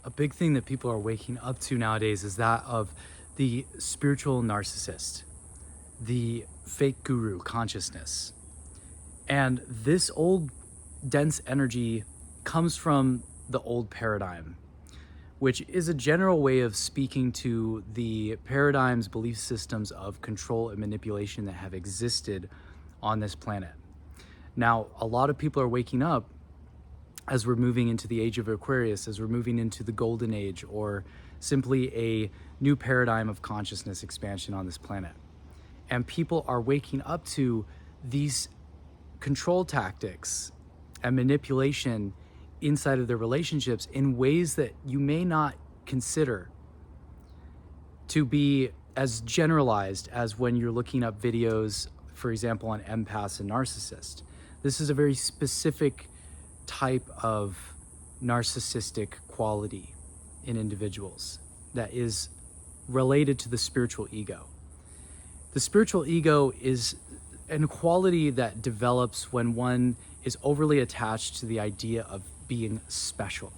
A big thing that people are waking up to nowadays is that of the spiritual narcissist, the fake guru consciousness. And this old dense energy comes from the old paradigm, which is a general way of speaking to the paradigms, belief systems of control and manipulation that have existed on this planet. Now, a lot of people are waking up as we're moving into the age of Aquarius, as we're moving into the golden age, or simply a new paradigm of consciousness expansion on this planet. And people are waking up to these control tactics and manipulation inside of their relationships in ways that you may not consider to be as generalized as when you're looking up videos, for example, on empaths and narcissists. This is a very specific type of narcissistic quality in individuals that is related to the spiritual ego. The spiritual ego is an quality that develops when one is overly attached to the idea of being special.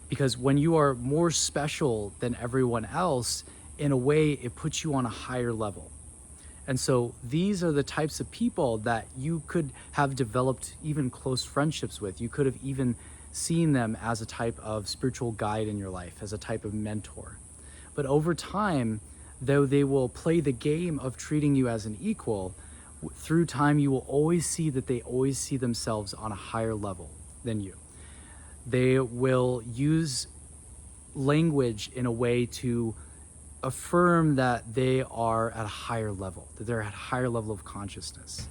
Because when you are more special than everyone else, in a way, it puts you on a higher level. And so these are the types of people that you could have developed even close friendships with. You could have even seen them as a type of spiritual guide in your life, as a type of mentor. But over time, though they will play the game of treating you as an equal, through time you will always see that they always see themselves on a higher level than you. They will use language in a way to affirm that they are at a higher level, that they're at a higher level of consciousness.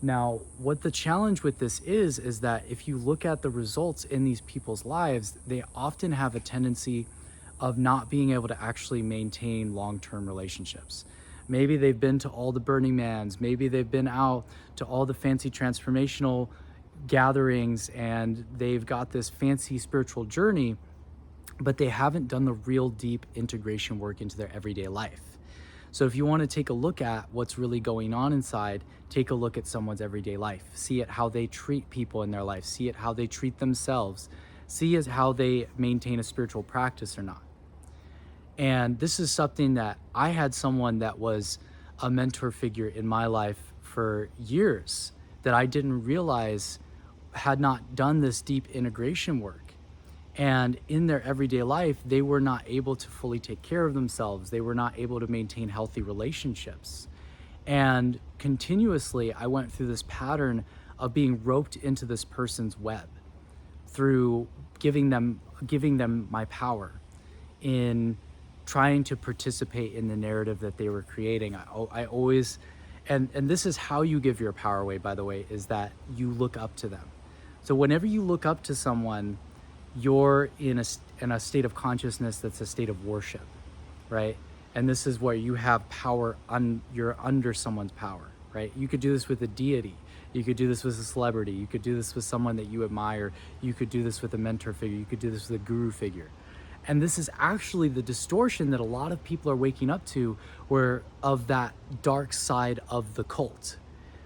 Now, what the challenge with this is that if you look at the results in these people's lives, they often have a tendency of not being able to actually maintain long-term relationships. Maybe they've been to all the Burning Mans, maybe they've been out to all the fancy transformational gatherings and they've got this fancy spiritual journey, but they haven't done the real deep integration work into their everyday life. So if you want to take a look at what's really going on inside, take a look at someone's everyday life. See it how they treat people in their life. See it how they treat themselves. See it how they maintain a spiritual practice or not. And this is something that I had someone that was a mentor figure in my life for years that I didn't realize had not done this deep integration work. And in their everyday life, they were not able to fully take care of themselves. They were not able to maintain healthy relationships. And continuously, I went through this pattern of being roped into this person's web through giving them my power in trying to participate in the narrative that they were creating. I always, and this is how you give your power away, by the way, is that you look up to them. So whenever you look up to someone, you're in a state of consciousness that's a state of worship, right? And this is where you have power, you're under someone's power, right? You could do this with a deity. You could do this with a celebrity. You could do this with someone that you admire. You could do this with a mentor figure. You could do this with a guru figure. And this is actually the distortion that a lot of people are waking up to, where of that dark side of the cult,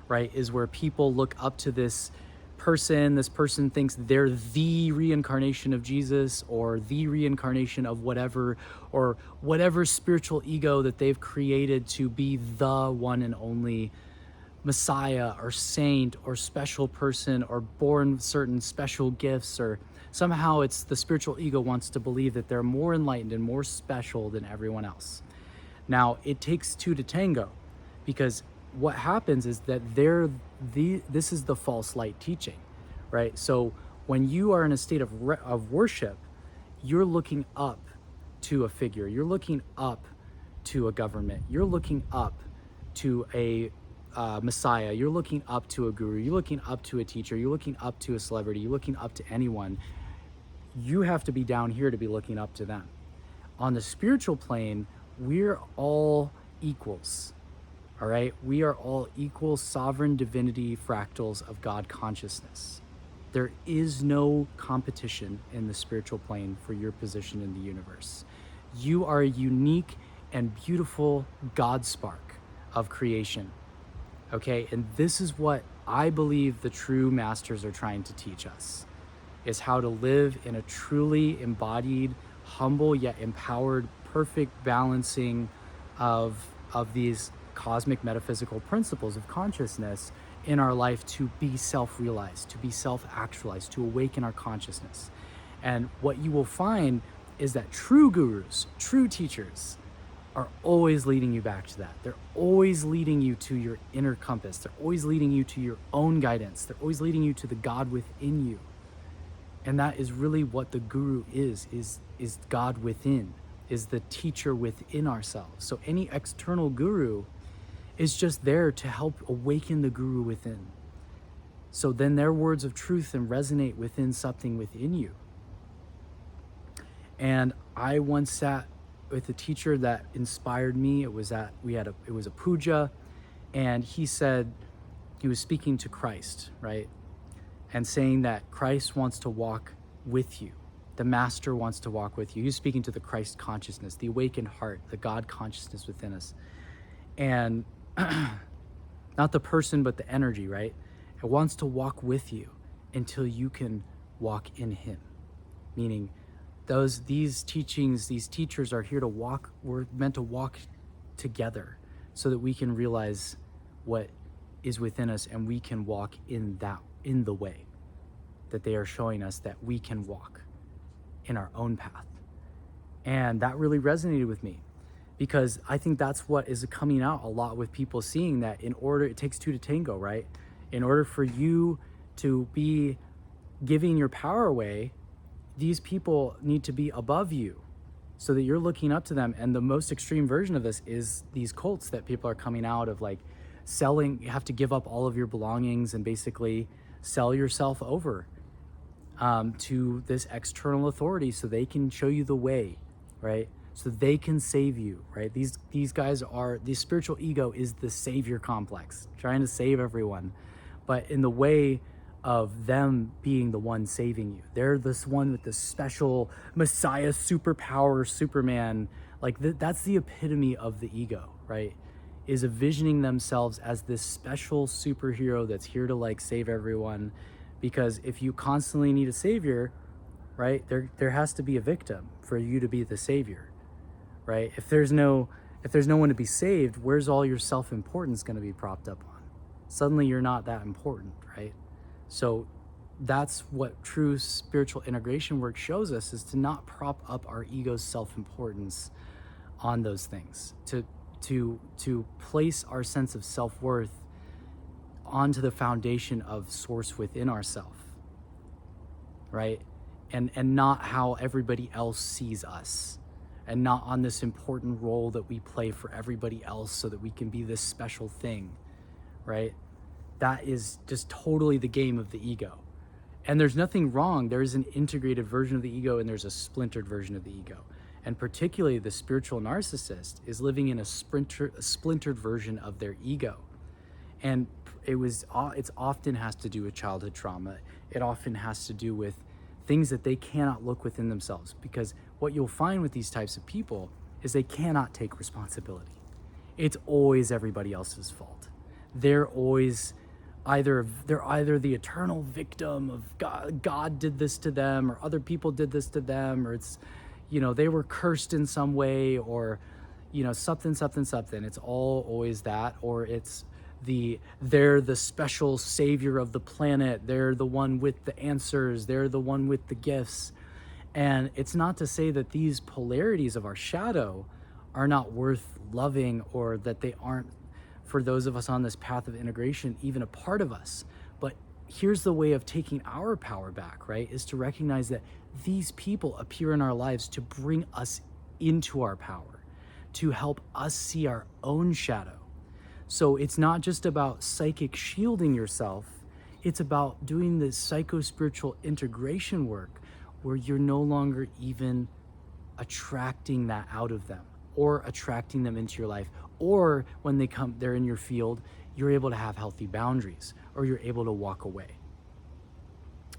right? Is where people look up to this person thinks they're the reincarnation of Jesus or the reincarnation of whatever, or whatever spiritual ego that they've created to be the one and only Messiah or saint or special person or born with certain special gifts, or somehow it's the spiritual ego wants to believe that they're more enlightened and more special than everyone else. Now, it takes two to tango, because what happens is that this is the false light teaching, right? So when you are in a state of worship, you're looking up to a figure, you're looking up to a government, you're looking up to a Messiah, you're looking up to a guru, you're looking up to a teacher, you're looking up to a celebrity, you're looking up to anyone. You have to be down here to be looking up to them. On the spiritual plane, we're all equals. All right, we are all equal sovereign divinity fractals of God consciousness. There is no competition in the spiritual plane for your position in the universe. You are a unique and beautiful God spark of creation. Okay, and this is what I believe the true masters are trying to teach us. is how to live in a truly embodied, humble yet empowered, perfect balancing of these cosmic metaphysical principles of consciousness in our life, to be self-realized, to be self-actualized, to awaken our consciousness. And what you will find is that true gurus, true teachers, are always leading you back to that. They're always leading you to your inner compass. They're always leading you to your own guidance. They're always leading you to the God within you. And that is really what the guru is God within, is the teacher within ourselves. So any external guru is just there to help awaken the guru within. So then their words of truth and resonate within something within you. And I once sat with a teacher that inspired me. It was a puja, and he said, he was speaking to Christ, right? And saying that Christ wants to walk with you. The master wants to walk with you. He's speaking to the Christ consciousness, the awakened heart, the God consciousness within us. And not the person, but the energy, right? It wants to walk with you until you can walk in him. Meaning these teachings, these teachers are here to walk. We're meant to walk together so that we can realize what is within us, and we can walk in the way that they are showing us that we can walk in our own path. And that really resonated with me, because I think that's what is coming out a lot with people, seeing that it takes two to tango, right? In order for you to be giving your power away, these people need to be above you so that you're looking up to them. And the most extreme version of this is these cults that people are coming out of, like selling. You have to give up all of your belongings and basically sell yourself over to this external authority so they can show you the way, right? So they can save you, right? These guys are, the spiritual ego is the savior complex, trying to save everyone, but in the way of them being the one saving you. They're this one with the special Messiah superpower, Superman. Like that's the epitome of the ego, right? Is envisioning themselves as this special superhero that's here to like save everyone. Because if you constantly need a savior, right, there has to be a victim for you to be the savior, right? If there's no one to be saved, where's all your self-importance going to be propped up on? Suddenly you're not that important, right? So that's what true spiritual integration work shows us, is to not prop up our ego's self-importance on those things, to place our sense of self-worth onto the foundation of source within ourself, right? And not how everybody else sees us, and not on this important role that we play for everybody else so that we can be this special thing, right? That is just totally the game of the ego. And there's nothing wrong. There's an integrated version of the ego and there's a splintered version of the ego. And particularly the spiritual narcissist is living in a splintered version of their ego. And it's often has to do with childhood trauma. It often has to do with things that they cannot look within themselves, because what you'll find with these types of people is they cannot take responsibility. It's always everybody else's fault. They're either the eternal victim of God did this to them, or other people did this to them, or it's, they were cursed in some way, or, something. It's always that, or it's they're the special savior of the planet. They're the one with the answers. They're the one with the gifts. And it's not to say that these polarities of our shadow are not worth loving, or that they aren't, for those of us on this path of integration, even a part of us. But here's the way of taking our power back, right? Is to recognize that these people appear in our lives to bring us into our power, to help us see our own shadow. So it's not just about psychic shielding yourself. It's about doing the psycho-spiritual integration work where you're no longer even attracting that out of them, or attracting them into your life, or when they're in your field, you're able to have healthy boundaries, or you're able to walk away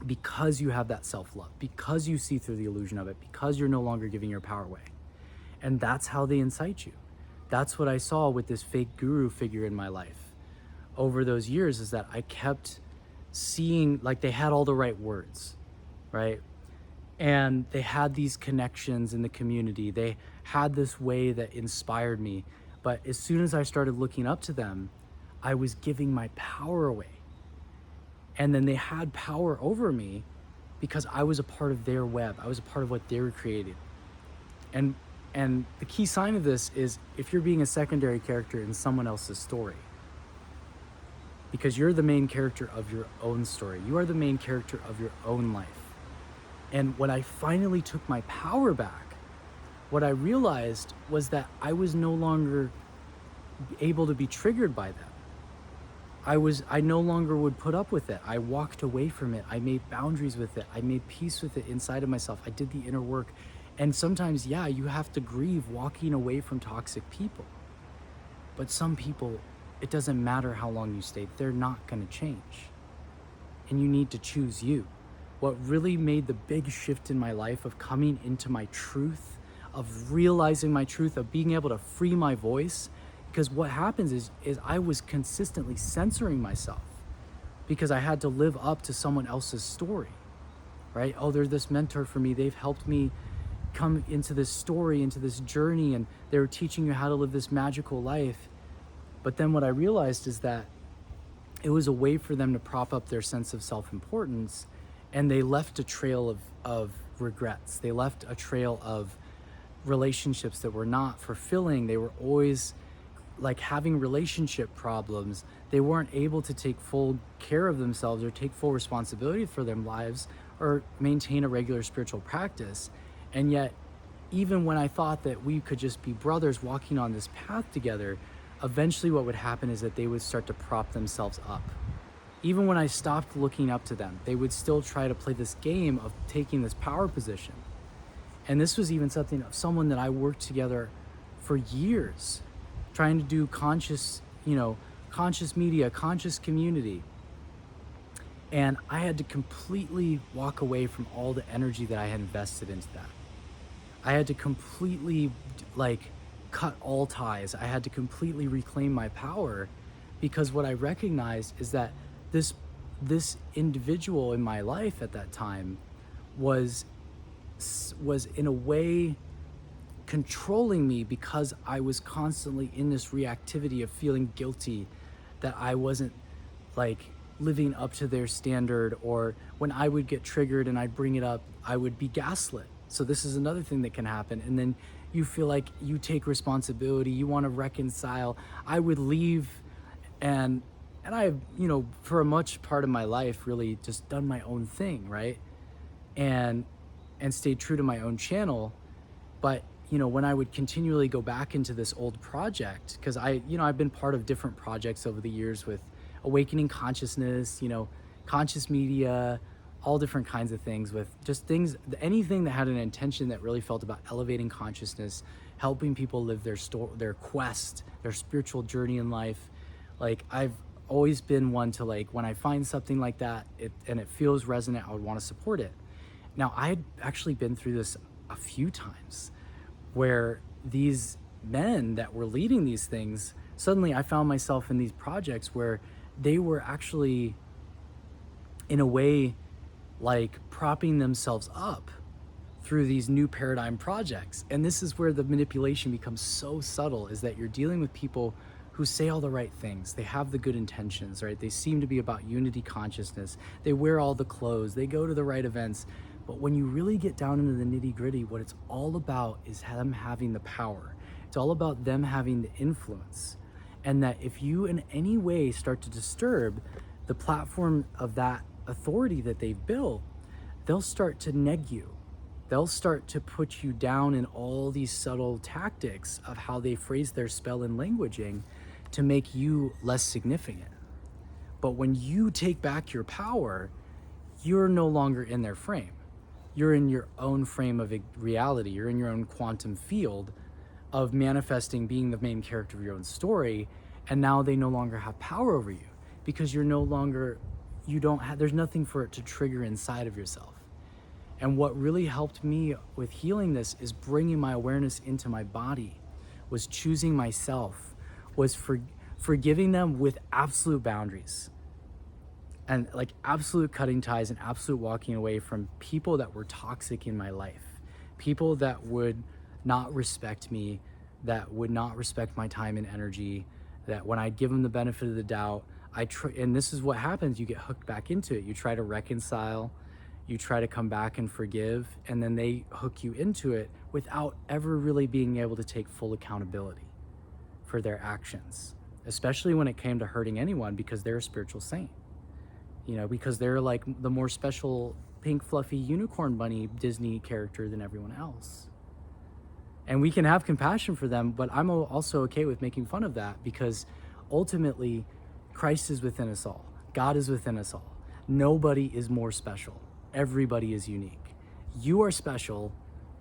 because you have that self-love, because you see through the illusion of it, because you're no longer giving your power away. And that's how they incite you. That's what I saw with this fake guru figure in my life over those years, is that I kept seeing, like, they had all the right words, right? And they had these connections in the community. They had this way that inspired me. But as soon as I started looking up to them, I was giving my power away. And then they had power over me because I was a part of their web. I was a part of what they were creating. And the key sign of this is if you're being a secondary character in someone else's story, because you're the main character of your own story. You are the main character of your own life. And when I finally took my power back, what I realized was that I was no longer able to be triggered by them. I no longer would put up with it. I walked away from it. I made boundaries with it. I made peace with it inside of myself. I did the inner work. And sometimes, yeah, you have to grieve walking away from toxic people. But some people, it doesn't matter how long you stay, they're not going to change. And you need to choose you. What really made the big shift in my life of coming into my truth, of realizing my truth, of being able to free my voice, because what happens is I was consistently censoring myself because I had to live up to someone else's story, right? Oh, they're this mentor for me. They've helped me come into this story, into this journey, and they were teaching you how to live this magical life. But then what I realized is that it was a way for them to prop up their sense of self-importance, and they left a trail of regrets. They left a trail of relationships that were not fulfilling. They were always like having relationship problems. They weren't able to take full care of themselves or take full responsibility for their lives or maintain a regular spiritual practice. And yet, even when I thought that we could just be brothers walking on this path together, eventually what would happen is that they would start to prop themselves up. Even when I stopped looking up to them, they would still try to play this game of taking this power position. And this was even something of someone that I worked together for years, trying to do conscious media, conscious community. And I had to completely walk away from all the energy that I had invested into that. I had to completely cut all ties. I had to completely reclaim my power, because what I recognized is that this individual in my life at that time was in a way controlling me, because I was constantly in this reactivity of feeling guilty that I wasn't living up to their standard, or when I would get triggered and I'd bring it up, I would be gaslit. So this is another thing that can happen. And then you feel like you take responsibility, you want to reconcile. I would leave, and I, for a much part of my life, really just done my own thing, right? And stayed true to my own channel. But, when I would continually go back into this old project, because I've been part of different projects over the years with awakening consciousness, conscious media, all different kinds of things, with just things, anything that had an intention that really felt about elevating consciousness, helping people live their quest, their spiritual journey in life. I've always been one to when I find something like that and it feels resonant, I would want to support it. Now, I had actually been through this a few times where these men that were leading these things, suddenly I found myself in these projects where they were actually, in a way, propping themselves up through these new paradigm projects. And this is where the manipulation becomes so subtle, is that you're dealing with people who say all the right things. They have the good intentions, right? They seem to be about unity consciousness. They wear all the clothes. They go to the right events. But when you really get down into the nitty gritty, what it's all about is them having the power. It's all about them having the influence. And that if you in any way start to disturb the platform of that authority that they've built, they'll start to neg you. They'll start to put you down in all these subtle tactics of how they phrase their spell and languaging to make you less significant. But when you take back your power, you're no longer in their frame. You're in your own frame of reality. You're in your own quantum field of manifesting, being the main character of your own story. And now they no longer have power over you, because you're no longer, there's nothing for it to trigger inside of yourself. And what really helped me with healing this is bringing my awareness into my body, was choosing myself, was forgiving them with absolute boundaries. and like absolute cutting ties and absolute walking away from people that were toxic in my life, people that would not respect me, that would not respect my time and energy, that when I'd give them the benefit of the doubt, and this is what happens, you get hooked back into it. You try to reconcile, you try to come back and forgive, and then they hook you into it without ever really being able to take full accountability for their actions, especially when it came to hurting anyone, because they're a spiritual saint, you know, because they're like the more special pink fluffy unicorn bunny Disney character than everyone else. And we can have compassion for them, but I'm also okay with making fun of that, because ultimately Christ is within us all. God is within us all. Nobody is more special. Everybody is unique. You are special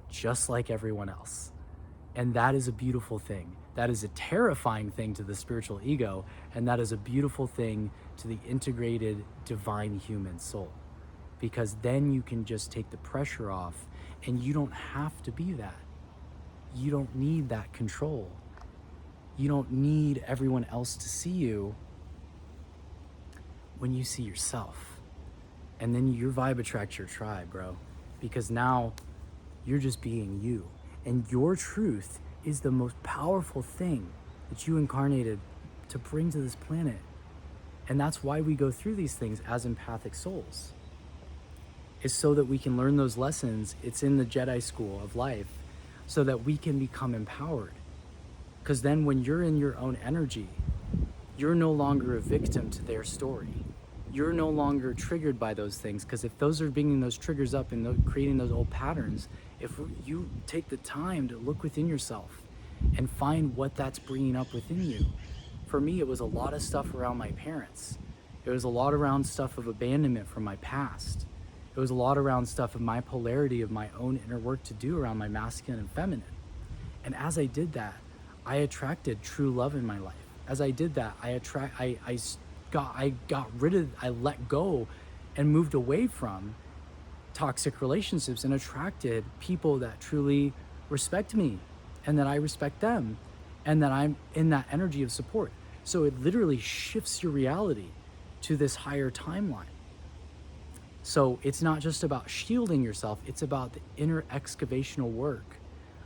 just like everyone else. And that is a beautiful thing. That is a terrifying thing to the spiritual ego, and that is a beautiful thing to the integrated divine human soul. Because then you can just take the pressure off, and you don't have to be that. You don't need that control. You don't need everyone else to see you when you see yourself. And then your vibe attracts your tribe, bro. Because now you're just being you. And your truth is the most powerful thing that you incarnated to bring to this planet. And that's why we go through these things as empathic souls. It's so that we can learn those lessons. It's in the Jedi school of life, so that we can become empowered. Because then when you're in your own energy, you're no longer a victim to their story. You're no longer triggered by those things, because if those are bringing those triggers up and creating those old patterns, if you take the time to look within yourself and find what that's bringing up within you. For me, it was a lot of stuff around my parents. It was a lot around stuff of abandonment from my past. It was a lot around stuff of my polarity of my own inner work to do around my masculine and feminine. And as I did that, I attracted true love in my life. As I did that, I let go and moved away from toxic relationships and attracted people that truly respect me, and that I respect them, and that I'm in that energy of support. So it literally shifts your reality to this higher timeline. So it's not just about shielding yourself, it's about the inner excavational work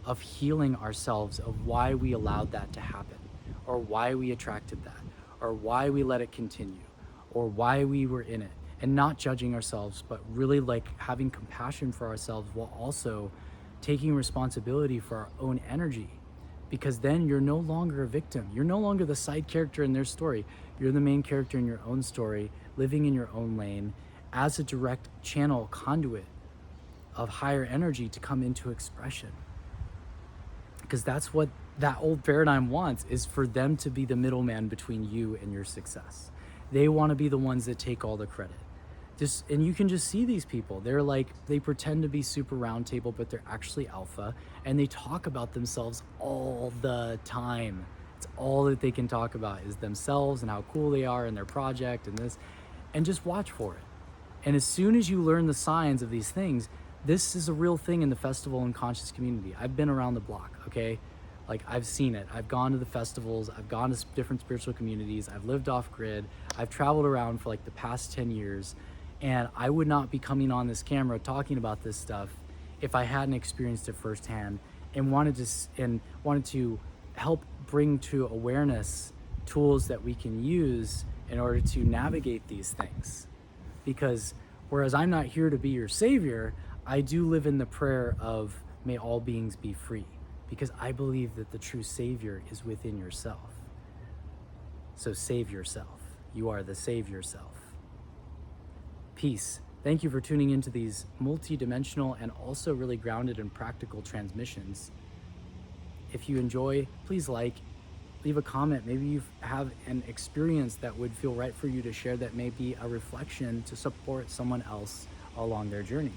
of healing ourselves, of why we allowed that to happen, or why we attracted that, or why we let it continue, or why we were in it, and not judging ourselves, but really like having compassion for ourselves while also taking responsibility for our own energy. Because then you're no longer a victim. You're no longer the side character in their story. You're the main character in your own story, living in your own lane as a direct channel, conduit of higher energy to come into expression. Because that's what that old paradigm wants, is for them to be the middleman between you and your success. They want to be the ones that take all the credit. And you can just see these people. They're like, they pretend to be super round table, but they're actually alpha, and they talk about themselves all the time. It's all that they can talk about is themselves and how cool they are in their project and this, and just watch for it. And as soon as you learn the signs of these things, this is a real thing in the festival and conscious community. I've been around the block, okay? Like, I've seen it. I've gone to the festivals. I've gone to different spiritual communities. I've lived off grid. I've traveled around for like the past 10 years. And I would not be coming on this camera talking about this stuff if I hadn't experienced it firsthand, and wanted to help bring to awareness tools that we can use in order to navigate these things. Because whereas I'm not here to be your savior, I do live in the prayer of may all beings be free, because I believe that the true savior is within yourself. So save yourself. You are the save yourself. Peace. Thank you for tuning into these multi-dimensional and also really grounded and practical transmissions. If you enjoy, please leave a comment. Maybe you have an experience that would feel right for you to share, that may be a reflection to support someone else along their journey.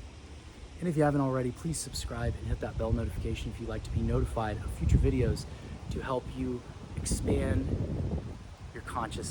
And if you haven't already, please subscribe and hit that bell notification if you'd like to be notified of future videos to help you expand your consciousness.